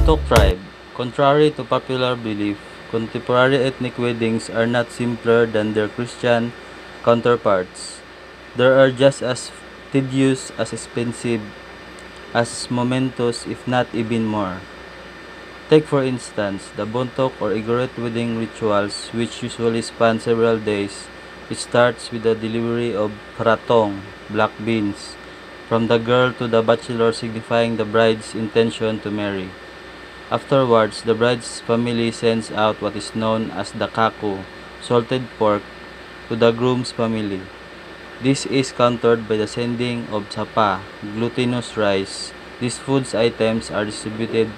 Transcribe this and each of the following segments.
Bontok tribe. Contrary to popular belief, contemporary ethnic weddings are not simpler than their Christian counterparts. They are just as tedious, as expensive, as momentous, if not even more. Take for instance the Bontok or Igorot wedding rituals, which usually span several days. It starts with the delivery of paratong, black beans, from the girl to the bachelor, signifying the bride's intention to marry. Afterwards, the bride's family sends out what is known as the kaku, salted pork, to the groom's family. This is countered by the sending of sapa, glutinous rice. These foods items are distributed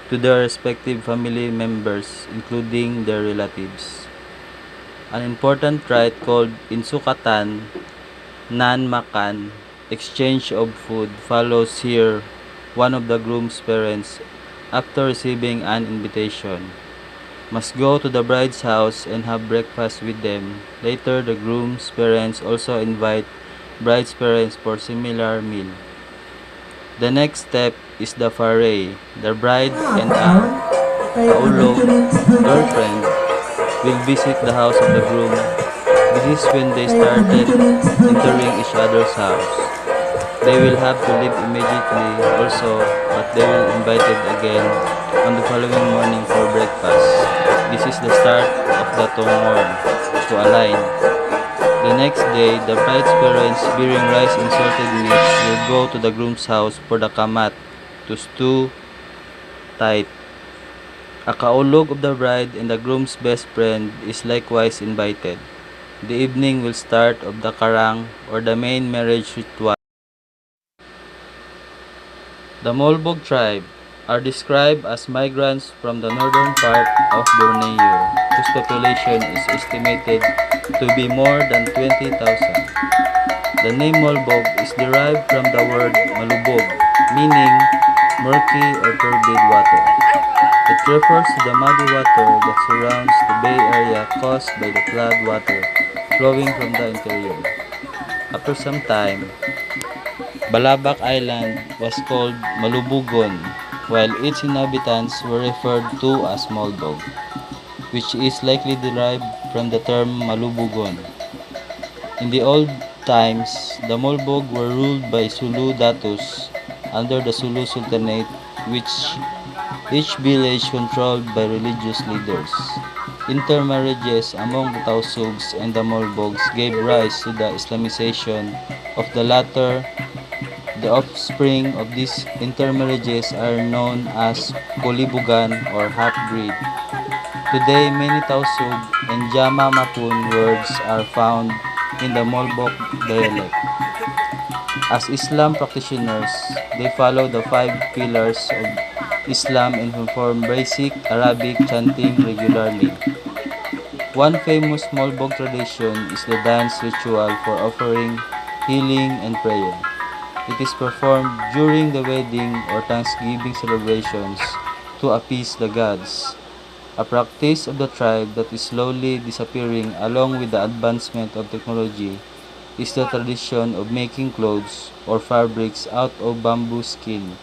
to their respective family members, including their relatives. An important rite called insukatan, nan-makan, exchange of food, follows here. One of the groom's parents, after receiving an invitation, must go to the bride's house and have breakfast with them. Later, the groom's parents also invite bride's parents for similar meal. The next step is the foray. The bride and a kaulog girlfriend will visit the house of the groom. This is when they started entering each other's house. They will have to leave immediately also, but they will be invited again on the following morning for breakfast. This is the start of the tungorn, to align. The next day, the bride's parents, bearing rice and salted meat, will go to the groom's house for the kamat, to stew tight. A kaulog of the bride and the groom's best friend is likewise invited. The evening will start of the karang, or the main marriage ritual. The Molbog tribe are described as migrants from the northern part of Borneo, whose population is estimated to be more than 20,000. The name Molbog is derived from the word malubog, meaning murky or turbid water. It refers to the muddy water that surrounds the bay area caused by the flood water flowing from the interior. After some time, Balabac Island was called Malubugon, while its inhabitants were referred to as Molbog, which is likely derived from the term Malubugon. In the old times, the Molbog were ruled by Sulu Datus under the Sulu Sultanate, which each village controlled by religious leaders. Intermarriages among the Tausugs and the Molbogs gave rise to the Islamization of the latter. The offspring of these intermarriages are known as Kolibugan or half-breed. Today, many Tausug and Jama Mapun words are found in the Molbok dialect. As Islam practitioners, they follow the 5 pillars of Islam and perform basic Arabic chanting regularly. One famous Molbog tradition is the dance ritual for offering, healing, and prayer. It is performed during the wedding or Thanksgiving celebrations to appease the gods. A practice of the tribe that is slowly disappearing along with the advancement of technology is the tradition of making clothes or fabrics out of bamboo skin.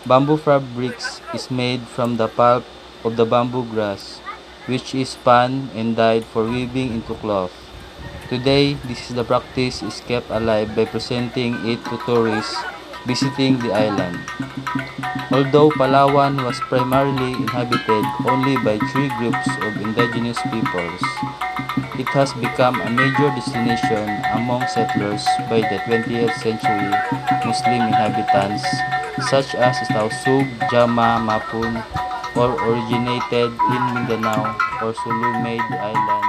Bamboo fabrics is made from the pulp of the bamboo grass, which is spun and dyed for weaving into cloth. Today, the practice is kept alive by presenting it to tourists visiting the island. Although Palawan was primarily inhabited only by 3 groups of indigenous peoples, it has become a major destination among settlers by the 20th century Muslim inhabitants such as Tausug, Jama, Mapun, or originated in Mindanao or Sulu made the island.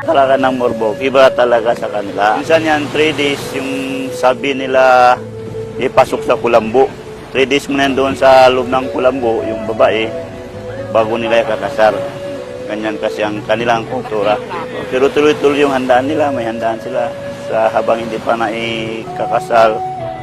Talaga ng morbog, iba talaga sa kanila. Minsan yan, 3 days yung sabi nila ipasok sa kulambo. 3 days mo na yan doon sa loob ng kulambo, yung babae, bago nila ikakasal. Ganyan kasi ang kanilang kultura. Pero tuloy-tuloy yung handaan nila, may handaan sila sa habang hindi pa na ikakasal.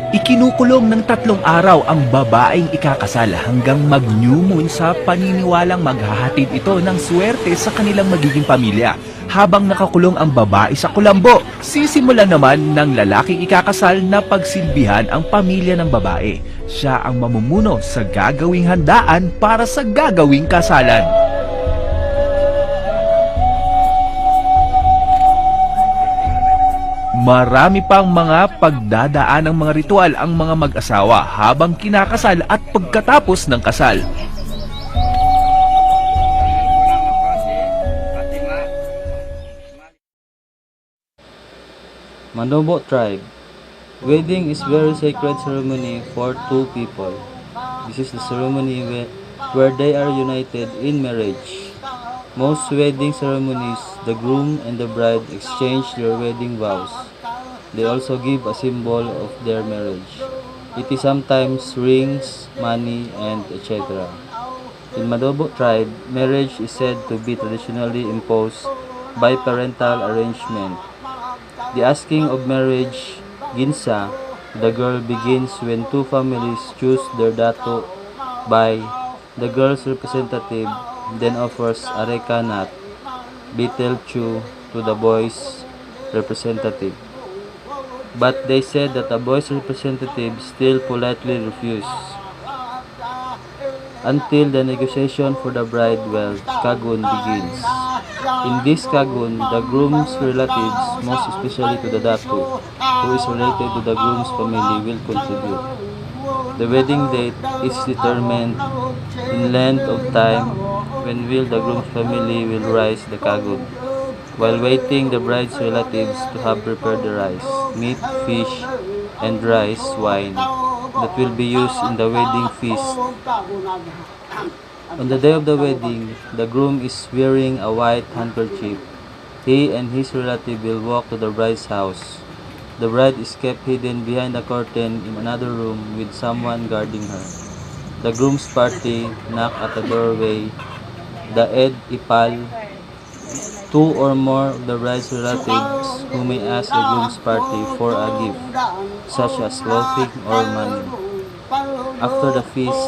Ikinukulong ng 3 araw ang babaeng ikakasal hanggang mag-new moon sa paniniwalang maghahatid ito ng swerte sa kanilang magiging pamilya. Habang nakakulong ang babae sa kulambo, sisimulan naman ng lalaking ikakasal na pagsilbihan ang pamilya ng babae. Siya ang mamumuno sa gagawing handaan para sa gagawing kasalan. Marami pang mga pagdadaan ng mga ritual ang mga mag-asawa habang kinakasal at pagkatapos ng kasal. Manobo tribe. Wedding is very sacred ceremony for two people. This is the ceremony where they are united in marriage. Most wedding ceremonies, the groom and the bride exchange their wedding vows. They also give a symbol of their marriage. It is sometimes rings, money, and etc. In Manobo tribe, marriage is said to be traditionally imposed by parental arrangement. The asking of marriage, ginsa, to the girl begins when two families choose their dato by the girl's representative, then offers areka nut, betel chew to the boy's representative. But they said that the boy's representative still politely refused until the negotiation for the bride, well, kagun begins. In this kagun, the groom's relatives, most especially to the datu, who is related to the groom's family, will contribute. The wedding date is determined in length of time when will the groom's family will rise the kagun, while waiting the bride's relatives to have prepared the rice, meat, fish, and rice wine that will be used in the wedding feast. On the day of the wedding, the groom is wearing a white handkerchief. He and his relative will walk to the bride's house. The bride is kept hidden behind a curtain in another room with someone guarding her. The groom's party knock at the doorway. The ed ipal, two or more of the bride's relatives who may ask the groom's party for a gift, such as clothing or money. After the feast,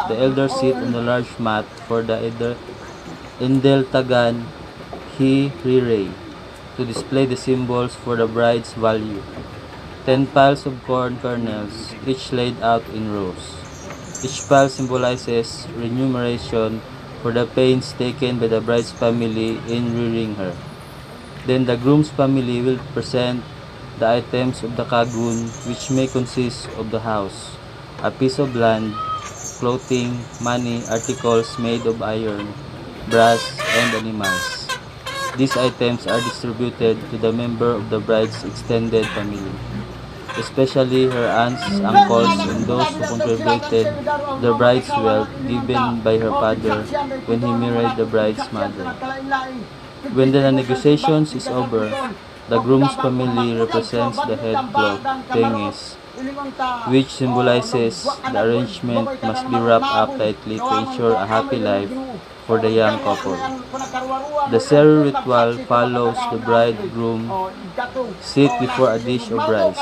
the elders sit on the large mat for the Indeltagan Hirire to display the symbols for the bride's value. 10 piles of corn kernels, each laid out in rows. Each pile symbolizes remuneration for the pains taken by the bride's family in rearing her. Then the groom's family will present the items of the kagun, which may consist of the house, a piece of land, clothing, money, articles made of iron, brass, and animals. These items are distributed to the member of the bride's extended family, especially her aunts, uncles, and those who contributed the bride's wealth given by her father when he married the bride's mother. When the negotiations is over, the groom's family represents the headcloth, tengis, which symbolizes the arrangement must be wrapped up tightly to ensure a happy life for the young couple. The ceremony ritual follows the bridegroom sit before a dish of rice.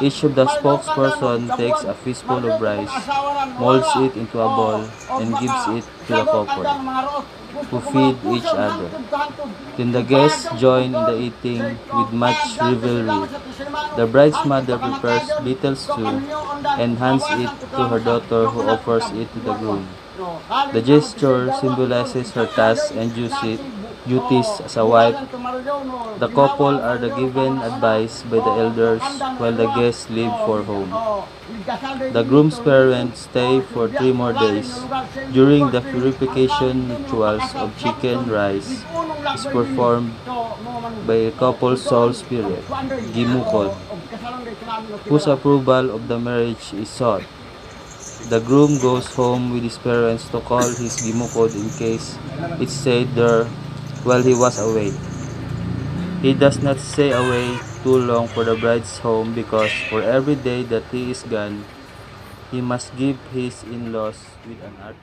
Each of the spokesperson takes a fistful of rice, molds it into a ball, and gives it to the couple, who feed each other. Then the guests join in the eating with much revelry. The bride's mother prepares betel stew and hands it to her daughter, who offers it to the groom. The gesture symbolizes her tasks and duties as a wife. The couple are given advice by the elders while the guests leave for home. The groom's parents stay for 3 more days. During the purification rituals of chicken rice is performed by a couple's soul spirit, Gimukod, whose approval of the marriage is sought. The groom goes home with his parents to call his Gimukod in case it stayed there while he was away. He does not stay away too long for the bride's home because for every day that he is gone, he must give his in-laws with an art.